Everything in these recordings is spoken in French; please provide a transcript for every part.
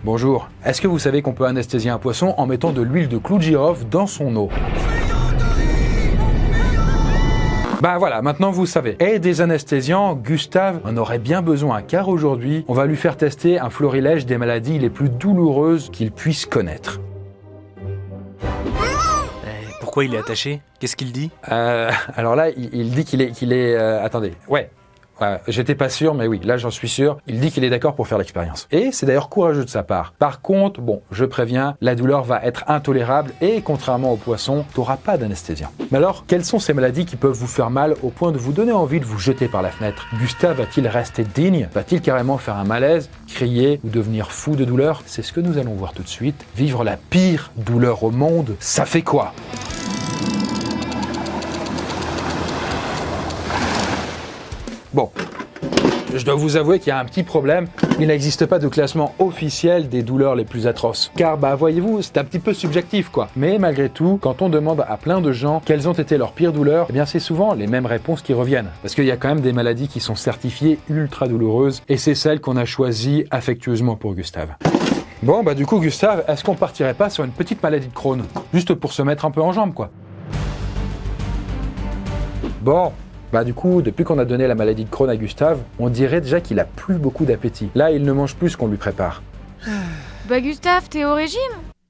Bonjour. Est-ce que vous savez qu'on peut anesthésier un poisson en mettant de l'huile de clou de girofle dans son eau? Bah voilà, maintenant vous savez. Et des anesthésiants, Gustave en aurait bien besoin, car aujourd'hui, on va lui faire tester un florilège des maladies les plus douloureuses qu'il puisse connaître. Pourquoi il est attaché? Qu'est-ce qu'il dit? Alors là, il dit qu'il est attendez, ouais. J'étais pas sûr, mais oui, là j'en suis sûr. Il dit qu'il est d'accord pour faire l'expérience. Et c'est d'ailleurs courageux de sa part. Par contre, bon, je préviens, la douleur va être intolérable et contrairement au poisson, t'auras pas d'anesthésiant. Mais alors, quelles sont ces maladies qui peuvent vous faire mal au point de vous donner envie de vous jeter par la fenêtre? Gustave va-t-il rester digne? Va-t-il carrément faire un malaise, crier ou devenir fou de douleur? C'est ce que nous allons voir tout de suite. Vivre la pire douleur au monde, ça fait quoi? Bon, je dois vous avouer qu'il y a un petit problème. Il n'existe pas de classement officiel des douleurs les plus atroces. Car, voyez-vous, c'est un petit peu subjectif, quoi. Mais malgré tout, quand on demande à plein de gens quelles ont été leurs pires douleurs, eh bien c'est souvent les mêmes réponses qui reviennent. Parce qu'il y a quand même des maladies qui sont certifiées ultra douloureuses, et c'est celle qu'on a choisie affectueusement pour Gustave. Bon, du coup, Gustave, est-ce qu'on partirait pas sur une petite maladie de Crohn? Juste pour se mettre un peu en jambe, quoi. Bon. Du coup, depuis qu'on a donné la maladie de Crohn à Gustave, on dirait déjà qu'il a plus beaucoup d'appétit. Là, il ne mange plus ce qu'on lui prépare. Gustave, t'es au régime?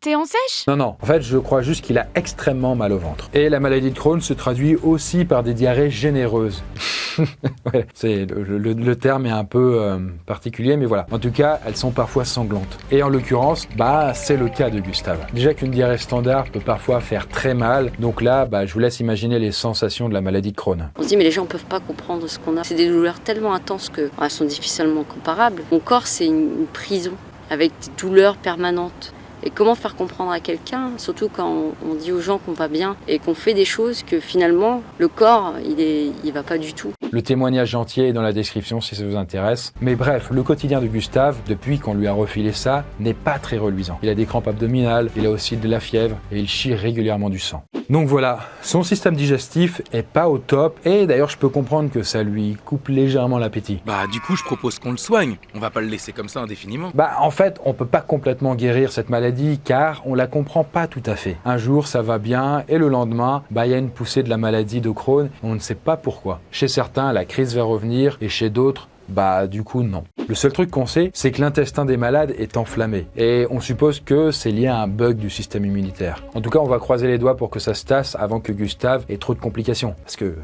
T'es en sèche? Non, en fait, je crois juste qu'il a extrêmement mal au ventre. Et la maladie de Crohn se traduit aussi par des diarrhées généreuses. Ouais, le terme est un peu particulier, mais voilà. En tout cas, elles sont parfois sanglantes. Et en l'occurrence, c'est le cas de Gustave. Déjà qu'une diarrhée standard peut parfois faire très mal, donc là, je vous laisse imaginer les sensations de la maladie de Crohn. On se dit, mais les gens peuvent pas comprendre ce qu'on a. C'est des douleurs tellement intenses qu'elles sont difficilement comparables. Mon corps, c'est une prison avec des douleurs permanentes. Et comment faire comprendre à quelqu'un, surtout quand on dit aux gens qu'on va bien et qu'on fait des choses que finalement, le corps, il va pas du tout. Le témoignage entier est dans la description si ça vous intéresse. Mais bref, le quotidien de Gustave, depuis qu'on lui a refilé ça, n'est pas très reluisant. Il a des crampes abdominales, il a aussi de la fièvre et il chie régulièrement du sang. Donc voilà, son système digestif est pas au top et d'ailleurs je peux comprendre que ça lui coupe légèrement l'appétit. Du coup, je propose qu'on le soigne. On va pas le laisser comme ça indéfiniment. En fait, on peut pas complètement guérir cette maladie car on la comprend pas tout à fait. Un jour, ça va bien et le lendemain, il y a une poussée de la maladie de Crohn, on ne sait pas pourquoi. Chez certains, la crise va revenir et chez d'autres, du coup, non. Le seul truc qu'on sait, c'est que l'intestin des malades est enflammé. Et on suppose que c'est lié à un bug du système immunitaire. En tout cas, on va croiser les doigts pour que ça se tasse avant que Gustave ait trop de complications. Parce que,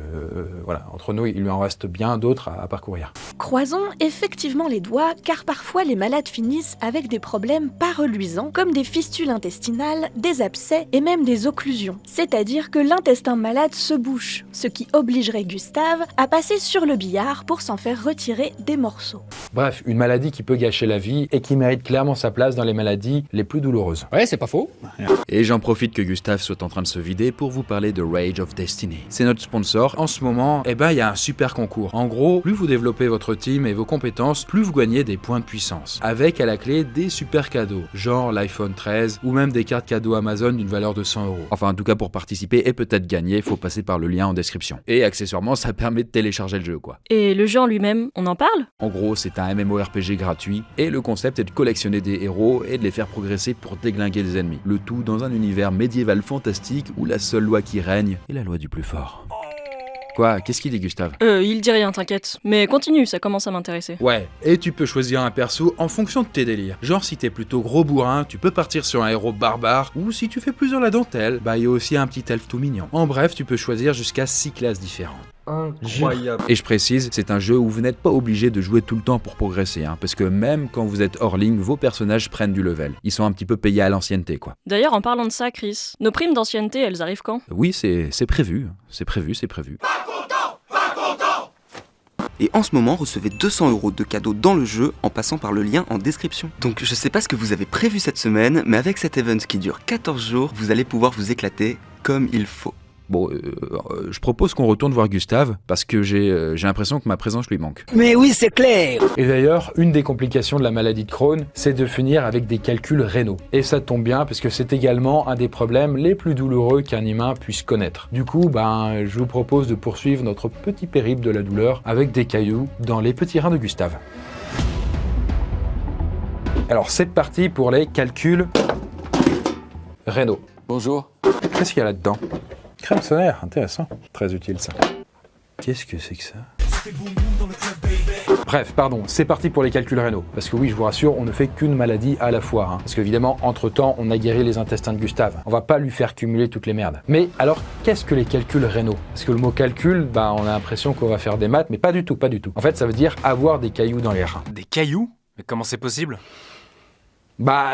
entre nous, il lui en reste bien d'autres à parcourir. Croisons effectivement les doigts, car parfois les malades finissent avec des problèmes pas reluisants, comme des fistules intestinales, des abcès et même des occlusions. C'est-à-dire que l'intestin malade se bouche, ce qui obligerait Gustave à passer sur le billard pour s'en faire retirer des morceaux. Bref, une maladie qui peut gâcher la vie et qui mérite clairement sa place dans les maladies les plus douloureuses. Ouais, c'est pas faux. Et j'en profite que Gustave soit en train de se vider pour vous parler de Rage of Destiny. C'est notre sponsor. En ce moment, il y a un super concours. En gros, plus vous développez votre team et vos compétences, plus vous gagnez des points de puissance. Avec à la clé des super cadeaux, genre l'iPhone 13 ou même des cartes cadeaux Amazon d'une valeur de 100 €. Enfin, en tout cas, pour participer et peut-être gagner, faut passer par le lien en description. Et accessoirement, ça permet de télécharger le jeu, quoi. Et le jeu en lui-même, on en parle? En gros, c'est un MMORPG gratuit et le concept est de collectionner des héros et de les faire progresser pour déglinguer des ennemis. Le tout dans un univers médiéval fantastique où la seule loi qui règne est la loi du plus fort. Quoi? Qu'est-ce qu'il dit, Gustave? Il dit rien, t'inquiète. Mais continue, ça commence à m'intéresser. Ouais, et tu peux choisir un perso en fonction de tes délires. Genre, si t'es plutôt gros bourrin, tu peux partir sur un héros barbare, ou si tu fais plusieurs la dentelle, il y a aussi un petit elfe tout mignon. En bref, tu peux choisir jusqu'à 6 classes différentes. Incroyable. Et je précise, c'est un jeu où vous n'êtes pas obligé de jouer tout le temps pour progresser, parce que même quand vous êtes hors ligne, vos personnages prennent du level. Ils sont un petit peu payés à l'ancienneté, quoi. D'ailleurs, en parlant de ça, Chris, nos primes d'ancienneté, elles arrivent quand? Oui, c'est prévu. C'est prévu. Et en ce moment, recevez 200 € de cadeaux dans le jeu en passant par le lien en description. Donc je sais pas ce que vous avez prévu cette semaine, mais avec cet event qui dure 14 jours, vous allez pouvoir vous éclater comme il faut. Bon, je propose qu'on retourne voir Gustave, parce que j'ai l'impression que ma présence lui manque. Mais oui, c'est clair. Et d'ailleurs, une des complications de la maladie de Crohn, c'est de finir avec des calculs rénaux. Et ça tombe bien, parce que c'est également un des problèmes les plus douloureux qu'un humain puisse connaître. Du coup, je vous propose de poursuivre notre petit périple de la douleur avec des cailloux dans les petits reins de Gustave. Alors c'est parti pour les calculs rénaux. Bonjour. Qu'est-ce qu'il y a là-dedans? Crème solaire, intéressant. Très utile ça. Qu'est-ce que c'est que ça? Bref, pardon, c'est parti pour les calculs rénaux. Parce que oui, je vous rassure, on ne fait qu'une maladie à la fois. Parce qu'évidemment, entre-temps, on a guéri les intestins de Gustave. On va pas lui faire cumuler toutes les merdes. Mais alors, qu'est-ce que les calculs rénaux? Parce que le mot calcul, on a l'impression qu'on va faire des maths, mais pas du tout, pas du tout. En fait, ça veut dire avoir des cailloux dans les reins. Des cailloux? Mais comment c'est possible?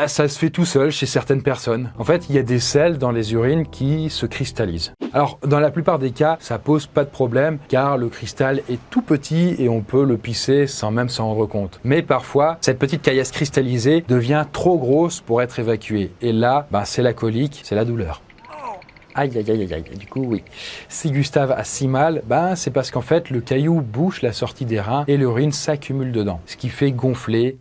Ça se fait tout seul chez certaines personnes. En fait, il y a des sels dans les urines qui se cristallisent. Alors, dans la plupart des cas, ça pose pas de problème, car le cristal est tout petit et on peut le pisser sans même s'en rendre compte. Mais parfois, cette petite caillasse cristallisée devient trop grosse pour être évacuée. Et là, c'est la colique, c'est la douleur. Aïe, aïe, aïe, aïe, aïe. Du coup, oui. Si Gustave a si mal, c'est parce qu'en fait, le caillou bouche la sortie des reins et l'urine s'accumule dedans. Ce qui fait gonfler,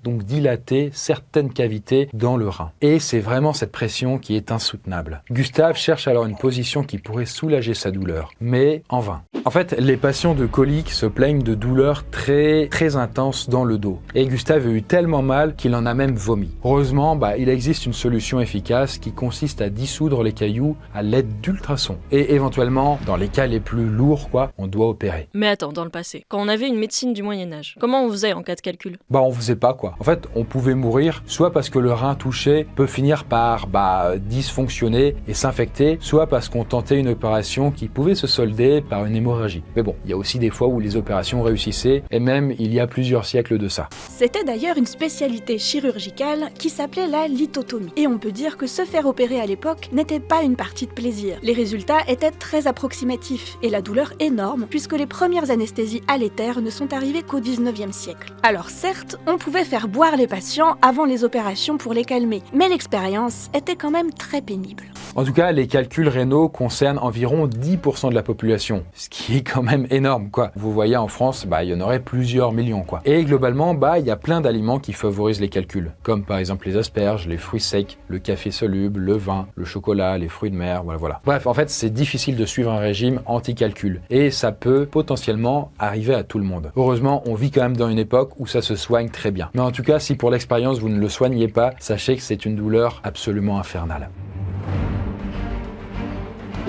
donc dilater certaines cavités dans le rein. Et c'est vraiment cette pression qui est insoutenable. Gustave cherche alors une position qui pourrait soulager sa douleur, mais en vain. En fait, les patients de colique se plaignent de douleurs très, très intenses dans le dos. Et Gustave a eu tellement mal qu'il en a même vomi. Heureusement, il existe une solution efficace qui consiste à dissoudre les cailloux à l'aide d'ultrasons. Et éventuellement, dans les cas les plus lourds, on doit opérer. Mais attends, dans le passé, quand on avait une médecine du Moyen-Âge, comment on faisait en cas de calcul? On faisait pas En fait, on pouvait mourir soit parce que le rein touché peut finir par dysfonctionner et s'infecter, soit parce qu'on tentait une opération qui pouvait se solder par une hémorragie. Mais bon, il y a aussi des fois où les opérations réussissaient, et même il y a plusieurs siècles de ça. C'était d'ailleurs une spécialité chirurgicale qui s'appelait la lithotomie. Et on peut dire que se faire opérer à l'époque n'était pas une partie de plaisir. Les résultats étaient très approximatifs et la douleur énorme puisque les premières anesthésies à l'éther ne sont arrivées qu'au 19e siècle. Alors certes, on pouvait faire boire les patients avant les opérations pour les calmer, mais l'expérience était quand même très pénible. En tout cas, les calculs rénaux concernent environ 10% de la population, ce qui est quand même énorme, Vous voyez, en France, il y en aurait plusieurs millions, Et globalement, il y a plein d'aliments qui favorisent les calculs, comme par exemple les asperges, les fruits secs, le café soluble, le vin, le chocolat, les fruits de mer, voilà. Bref, en fait, c'est difficile de suivre un régime anti-calcul, et ça peut potentiellement arriver à tout le monde. Heureusement, on vit quand même dans une époque où ça se soigne très bien. Mais en tout cas, si pour l'expérience vous ne le soignez pas, sachez que c'est une douleur absolument infernale.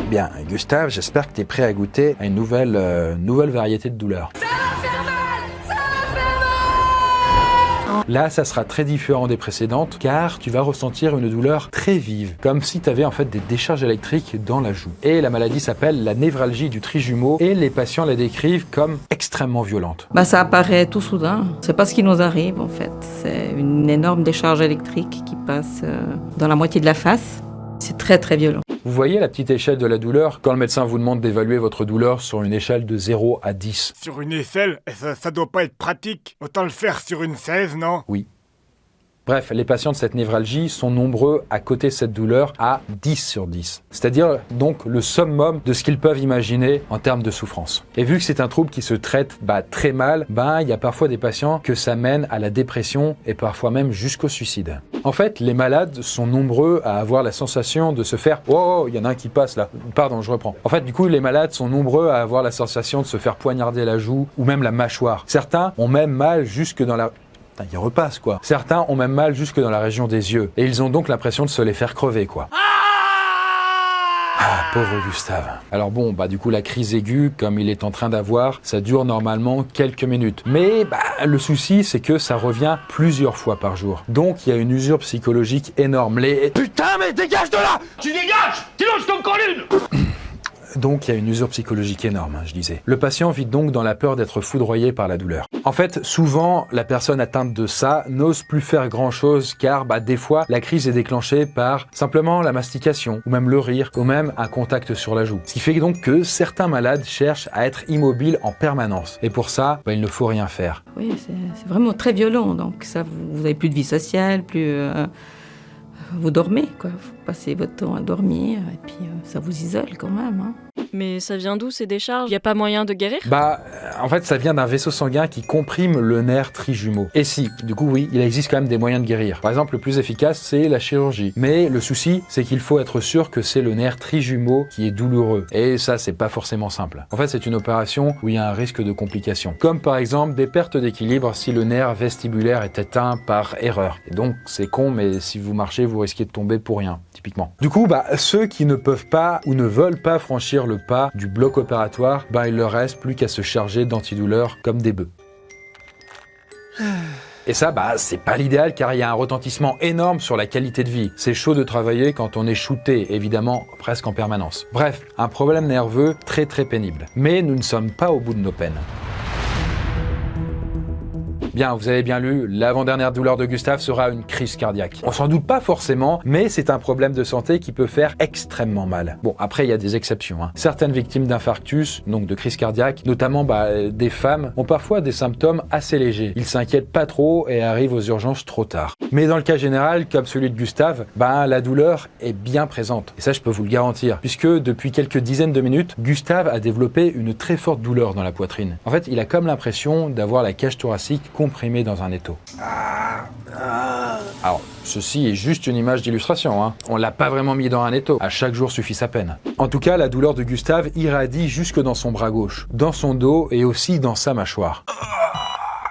Bien, Gustave, j'espère que tu es prêt à goûter à une nouvelle variété de douleur. Ça va faire mal! Ça va faire mal! Là, ça sera très différent des précédentes, car tu vas ressentir une douleur très vive, comme si tu avais en fait des décharges électriques dans la joue. Et la maladie s'appelle la névralgie du trijumeau, et les patients la décrivent comme extrêmement violente. Ça apparaît tout soudain. C'est pas ce qui nous arrive en fait. C'est une énorme décharge électrique qui passe dans la moitié de la face. C'est très très violent. Vous voyez la petite échelle de la douleur quand le médecin vous demande d'évaluer votre douleur sur une échelle de 0 à 10. Sur une échelle, ça doit pas être pratique. Autant le faire sur une 16, non? Oui. Bref, les patients de cette névralgie sont nombreux à coter cette douleur à 10 sur 10. C'est-à-dire donc le summum de ce qu'ils peuvent imaginer en termes de souffrance. Et vu que c'est un trouble qui se traite très mal, il y a parfois des patients que ça mène à la dépression et parfois même jusqu'au suicide. En fait, les malades sont nombreux à avoir la sensation de se faire « Oh, il y en a un qui passe là. Pardon, je reprends. » En fait, du coup, les malades sont nombreux à avoir la sensation de se faire poignarder la joue ou même la mâchoire. Certains ont même mal jusque dans la... Il repasse, Certains ont même mal jusque dans la région des yeux. Et ils ont donc l'impression de se les faire crever, Ah, pauvre Gustave. Alors bon, du coup, la crise aiguë, comme il est en train d'avoir, ça dure normalement quelques minutes. Mais le souci, c'est que ça revient plusieurs fois par jour. Donc, il y a une usure psychologique énorme. Putain, mais dégage de là! Tu dégages! Sinon, je t'en colle une! Donc il y a une usure psychologique énorme, je disais. Le patient vit donc dans la peur d'être foudroyé par la douleur. En fait, souvent, la personne atteinte de ça n'ose plus faire grand-chose car des fois, la crise est déclenchée par simplement la mastication, ou même le rire, ou même un contact sur la joue. Ce qui fait donc que certains malades cherchent à être immobiles en permanence. Et pour ça, il ne faut rien faire. Oui, c'est vraiment très violent. Donc ça, vous n'avez plus de vie sociale, vous dormez, Vous passez votre temps à dormir, et puis ça vous isole quand même, Mais ça vient d'où ces décharges? Y a pas moyen de guérir? En fait, ça vient d'un vaisseau sanguin qui comprime le nerf trijumeau. Et si, du coup oui, il existe quand même des moyens de guérir. Par exemple, le plus efficace, c'est la chirurgie. Mais le souci, c'est qu'il faut être sûr que c'est le nerf trijumeau qui est douloureux. Et ça, c'est pas forcément simple. En fait, c'est une opération où il y a un risque de complications. Comme par exemple des pertes d'équilibre si le nerf vestibulaire est éteint par erreur. Et donc, c'est con, mais si vous marchez, vous risquez de tomber pour rien, typiquement. Du coup, ceux qui ne peuvent pas ou ne veulent pas franchir le pas du bloc opératoire, il leur reste plus qu'à se charger d'antidouleurs comme des bœufs. Et ça, c'est pas l'idéal car il y a un retentissement énorme sur la qualité de vie. C'est chaud de travailler quand on est shooté, évidemment, presque en permanence. Bref, un problème nerveux très pénible. Mais nous ne sommes pas au bout de nos peines. Bien, vous avez bien lu, l'avant-dernière douleur de Gustave sera une crise cardiaque. On s'en doute pas forcément, mais c'est un problème de santé qui peut faire extrêmement mal. Bon, après, il y a des exceptions. Certaines victimes d'infarctus, donc de crise cardiaque, notamment des femmes, ont parfois des symptômes assez légers. Ils s'inquiètent pas trop et arrivent aux urgences trop tard. Mais dans le cas général, comme celui de Gustave, la douleur est bien présente. Et ça, je peux vous le garantir, puisque depuis quelques dizaines de minutes, Gustave a développé une très forte douleur dans la poitrine. En fait, il a comme l'impression d'avoir la cage thoracique comprimée dans un étau. Alors, ceci est juste une image d'illustration, On l'a pas vraiment mis dans un étau. À chaque jour suffit sa peine. En tout cas, la douleur de Gustave irradie jusque dans son bras gauche, dans son dos et aussi dans sa mâchoire.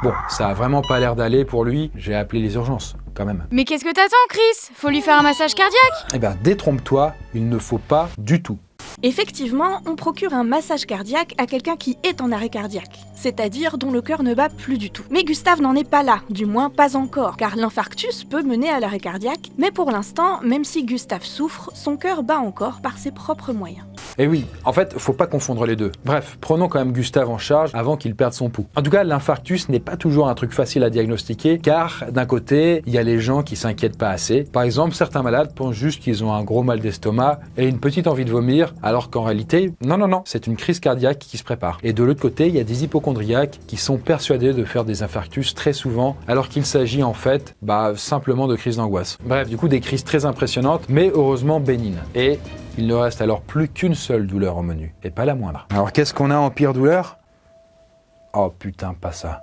Bon, ça a vraiment pas l'air d'aller pour lui. J'ai appelé les urgences, quand même. Mais qu'est-ce que t'attends, Chris? Faut lui faire un massage cardiaque? Détrompe-toi, il ne faut pas du tout. Effectivement, on procure un massage cardiaque à quelqu'un qui est en arrêt cardiaque, c'est-à-dire dont le cœur ne bat plus du tout. Mais Gustave n'en est pas là, du moins pas encore, car l'infarctus peut mener à l'arrêt cardiaque, mais pour l'instant, même si Gustave souffre, son cœur bat encore par ses propres moyens. Et oui, en fait, faut pas confondre les deux. Bref, prenons quand même Gustave en charge avant qu'il perde son pouls. En tout cas, l'infarctus n'est pas toujours un truc facile à diagnostiquer, car d'un côté, il y a les gens qui s'inquiètent pas assez. Par exemple, certains malades pensent juste qu'ils ont un gros mal d'estomac et une petite envie de vomir, alors qu'en réalité, non, c'est une crise cardiaque qui se prépare. Et de l'autre côté, il y a des hypocondriaques qui sont persuadés de faire des infarctus très souvent, alors qu'il s'agit en fait, simplement de crises d'angoisse. Bref, du coup, des crises très impressionnantes, mais heureusement bénignes. Et il ne reste alors plus qu'une seule douleur au menu, et pas la moindre. Alors qu'est-ce qu'on a en pire douleur? Oh putain, pas ça.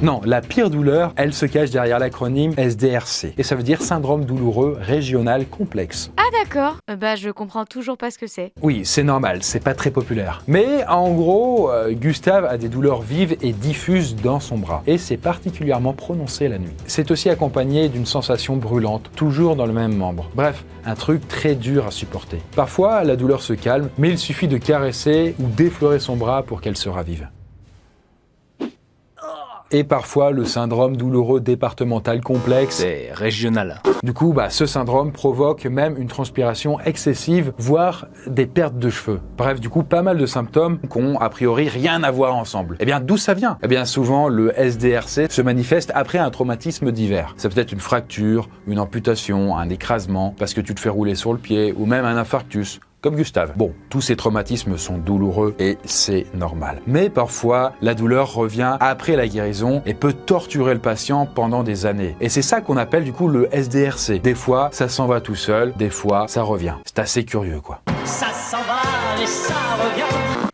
Non, la pire douleur, elle se cache derrière l'acronyme SDRC. Et ça veut dire syndrome douloureux régional complexe. Ah d'accord, je comprends toujours pas ce que c'est. Oui, c'est normal, c'est pas très populaire. Mais en gros, Gustave a des douleurs vives et diffuses dans son bras. Et c'est particulièrement prononcé la nuit. C'est aussi accompagné d'une sensation brûlante, toujours dans le même membre. Bref, un truc très dur à supporter. Parfois, la douleur se calme, mais il suffit de caresser ou d'effleurer son bras pour qu'elle se ravive. Et parfois le syndrome douloureux départemental complexe. C'est régional. Du coup, ce syndrome provoque même une transpiration excessive, voire des pertes de cheveux. Bref, du coup, pas mal de symptômes qui ont a priori rien à voir ensemble. Eh bien, d'où ça vient? Eh bien, souvent, le SDRC se manifeste après un traumatisme divers. Ça peut être une fracture, une amputation, un écrasement, parce que tu te fais rouler sur le pied, ou même un infarctus. Comme Gustave. Bon, tous ces traumatismes sont douloureux et c'est normal. Mais parfois, la douleur revient après la guérison et peut torturer le patient pendant des années. Et c'est ça qu'on appelle du coup le SDRC. Des fois, ça s'en va tout seul, des fois, ça revient. C'est assez curieux, quoi. Ça s'en va et ça revient.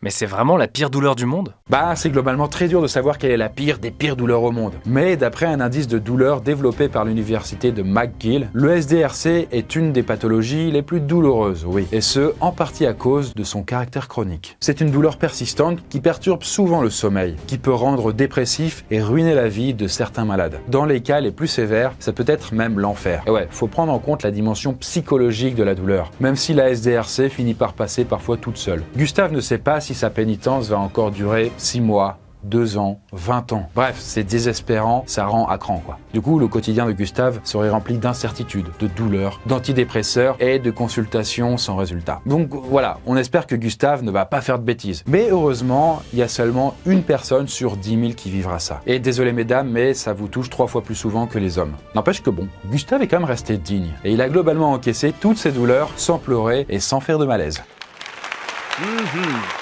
Mais c'est vraiment la pire douleur du monde? C'est globalement très dur de savoir quelle est la pire des pires douleurs au monde. Mais d'après un indice de douleur développé par l'université de McGill, le SDRC est une des pathologies les plus douloureuses, oui. Et ce, en partie à cause de son caractère chronique. C'est une douleur persistante qui perturbe souvent le sommeil, qui peut rendre dépressif et ruiner la vie de certains malades. Dans les cas les plus sévères, ça peut être même l'enfer. Et ouais, faut prendre en compte la dimension psychologique de la douleur, même si la SDRC finit par passer parfois toute seule. Gustave ne sait pas si sa pénitence va encore durer 6 mois, 2 ans, 20 ans. Bref, c'est désespérant, ça rend à cran, quoi. Du coup, le quotidien de Gustave serait rempli d'incertitudes, de douleurs, d'antidépresseurs et de consultations sans résultat. Donc voilà, on espère que Gustave ne va pas faire de bêtises. Mais heureusement, il y a seulement une personne sur 10 000 qui vivra ça. Et désolé mesdames, mais ça vous touche 3 fois plus souvent que les hommes. N'empêche que bon, Gustave est quand même resté digne. Et il a globalement encaissé toutes ces douleurs sans pleurer et sans faire de malaise.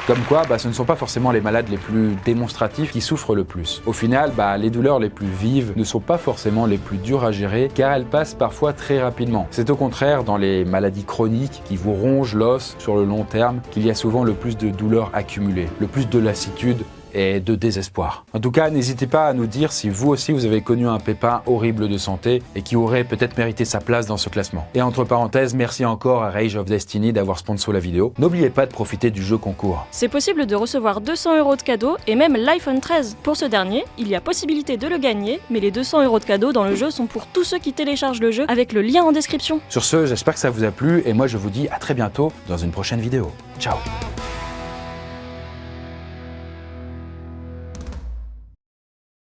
Comme quoi, ce ne sont pas forcément les malades les plus démonstratifs qui souffrent le plus. Au final, les douleurs les plus vives ne sont pas forcément les plus dures à gérer, car elles passent parfois très rapidement. C'est au contraire dans les maladies chroniques qui vous rongent l'os sur le long terme qu'il y a souvent le plus de douleurs accumulées, le plus de lassitude et de désespoir. En tout cas, n'hésitez pas à nous dire si vous aussi vous avez connu un pépin horrible de santé et qui aurait peut-être mérité sa place dans ce classement. Et entre parenthèses, merci encore à Rage of Destiny d'avoir sponsor la vidéo. N'oubliez pas de profiter du jeu concours. C'est possible de recevoir 200 € de cadeaux et même l'iPhone 13. Pour ce dernier, il y a possibilité de le gagner, mais les 200 € de cadeaux dans le jeu sont pour tous ceux qui téléchargent le jeu avec le lien en description. Sur ce, j'espère que ça vous a plu et moi je vous dis à très bientôt dans une prochaine vidéo. Ciao!